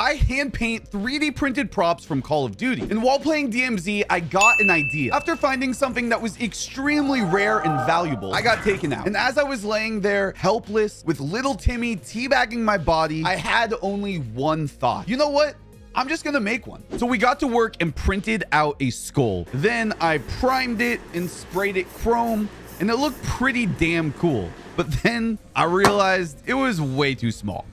I hand paint 3D printed props from Call of Duty. And while playing DMZ, I got an idea. After finding something that was extremely rare and valuable, I got taken out. And as I was laying there helpless with little Timmy teabagging my body, I had only one thought. You know what? I'm just gonna make one. So we got to work and printed out a skull. Then I primed it and sprayed it chrome, and it looked pretty damn cool. But then I realized it was way too small.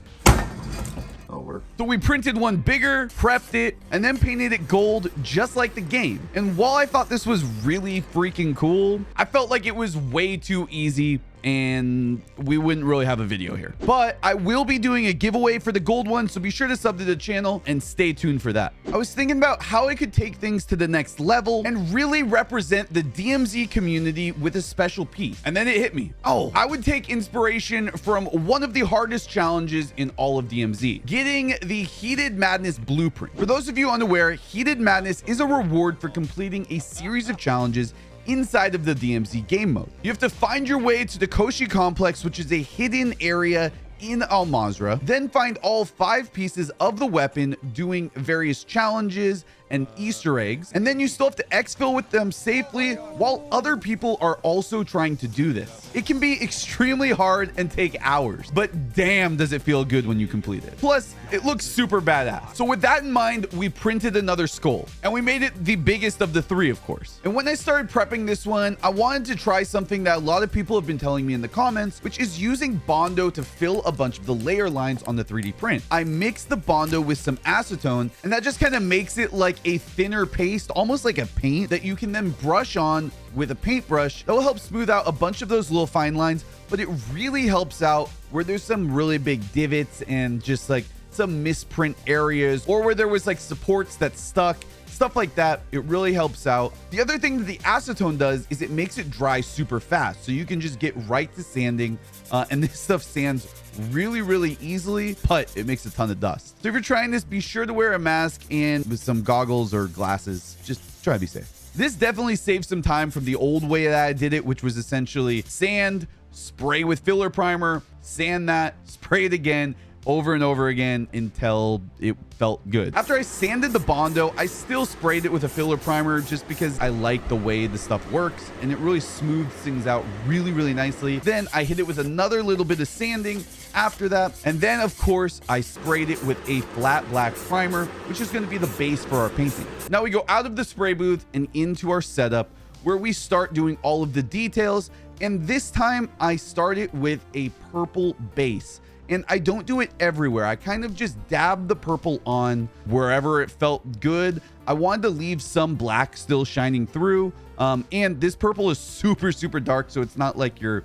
So we printed one bigger, prepped it, and then painted it gold just like the game. And while I thought this was really freaking cool, I felt like it was way too easy and we wouldn't really have a video here. But I will be doing a giveaway for the gold one, so be sure to sub to the channel and stay tuned for that. I was thinking about how I could take things to the next level and really represent the DMZ community with a special piece. And then it hit me. Oh, I would take inspiration from one of the hardest challenges in all of DMZ, getting the Heated Madness Bluprint. For those of you unaware, Heated Madness is a reward for completing a series of challenges inside of the DMZ game mode. You have to find your way to the Koshi complex, which is a hidden area in Al Mazrah, then find all 5 pieces of the weapon doing various challenges and Easter eggs, and then you still have to exfil with them safely while other people are also trying to do this. It can be extremely hard and take hours, but damn does it feel good when you complete it. Plus, it looks super badass. So with that in mind, we printed another skull, and we made it the biggest of the 3, of course. And when I started prepping this one, I wanted to try something that a lot of people have been telling me in the comments, which is using Bondo to fill a bunch of the layer lines on the 3D print. I mixed the Bondo with some acetone, and that just kind of makes it like a thinner paste, almost like a paint that you can then brush on with a paintbrush. That will help smooth out a bunch of those little fine lines, but it really helps out where there's some really big divots and just like some misprint areas, or where there was like supports that stuck, stuff like that. It really helps out. The other thing that the acetone does is it makes it dry super fast, so you can just get right to sanding, and this stuff sands really easily, but it makes a ton of dust. So if you're trying this, be sure to wear a mask and with some goggles or glasses. Just try to be safe. This definitely saves some time from the old way that I did it, which was essentially sand, spray with filler primer, sand that, spray it again, over and over again until it felt good. After I sanded the Bondo, I still sprayed it with a filler primer just because I like the way the stuff works, and it really smooths things out really nicely. Then I hit it with another little bit of sanding after that, and then of course I sprayed it with a flat black primer, which is going to be the base for our painting. Now we go out of the spray booth and into our setup, where we start doing all of the details, and this time I started with a purple base. And I don't do it everywhere. I kind of just dab the purple on wherever it felt good. I wanted to leave some black still shining through. And this purple is super dark, so it's not like you're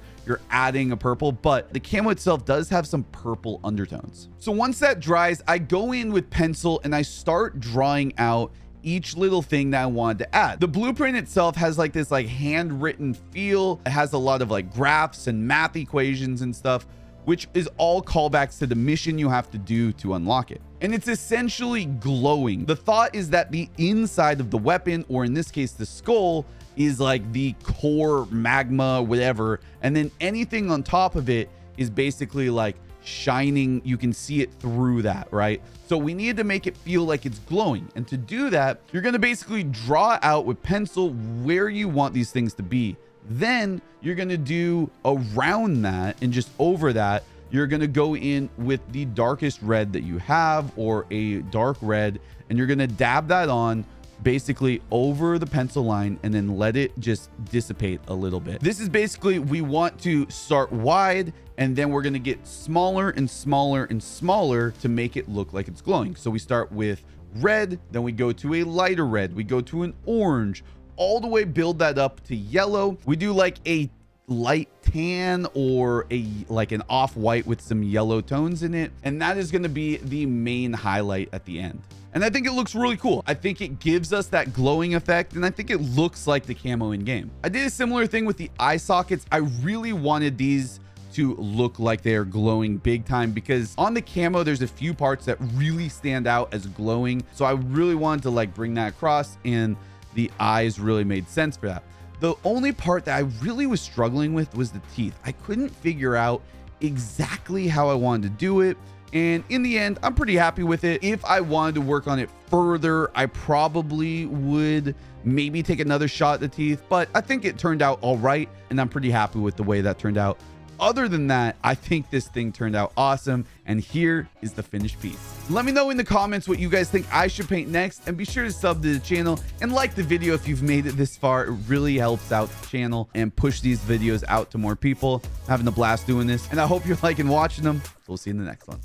adding a purple, but the camo itself does have some purple undertones. So once that dries, I go in with pencil and I start drawing out each little thing that I wanted to add. The blueprint itself has like this like handwritten feel. It has a lot of like graphs and math equations and stuff, which is all callbacks to the mission you have to do to unlock it. And it's essentially glowing. The thought is that the inside of the weapon, or in this case, the skull, is like the core magma, whatever. And then anything on top of it is basically like shining. You can see it through that, right? So we needed to make it feel like it's glowing. And to do that, you're gonna basically draw out with pencil where you want these things to be. Then you're going to do around that, and just over that, you're going to go in with the darkest red that you have, or a dark red, and you're going to dab that on basically over the pencil line and then let it just dissipate a little bit. This is basically, we want to start wide, and then we're going to get smaller and smaller and smaller to make it look like it's glowing. So we start with red, then we go to a lighter red, we go to an orange, all the way build that up to yellow. We do like a light tan, or a like an off-white with some yellow tones in it, and that is going to be the main highlight at the end. And I think it looks really cool. I think it gives us that glowing effect, and I think it looks like the camo in game. I did a similar thing with the eye sockets. I really wanted these to look like they're glowing big time, because on the camo there's a few parts that really stand out as glowing, so I really wanted to like bring that across, and the eyes really made sense for that. The only part that I really was struggling with was the teeth. I couldn't figure out exactly how I wanted to do it, And in the end, I'm pretty happy with it. If I wanted to work on it further, I probably would maybe take another shot at the teeth, but I think it turned out all right, and I'm pretty happy with the way that turned out. Other than that, I think this thing turned out awesome, and here is the finished piece. Let me know in the comments what you guys think I should paint next, and be sure to sub to the channel and like the video if you've made it this far. It really helps out the channel and push these videos out to more people. I'm having a blast doing this, and I hope you're liking watching them. We'll see you in the next one.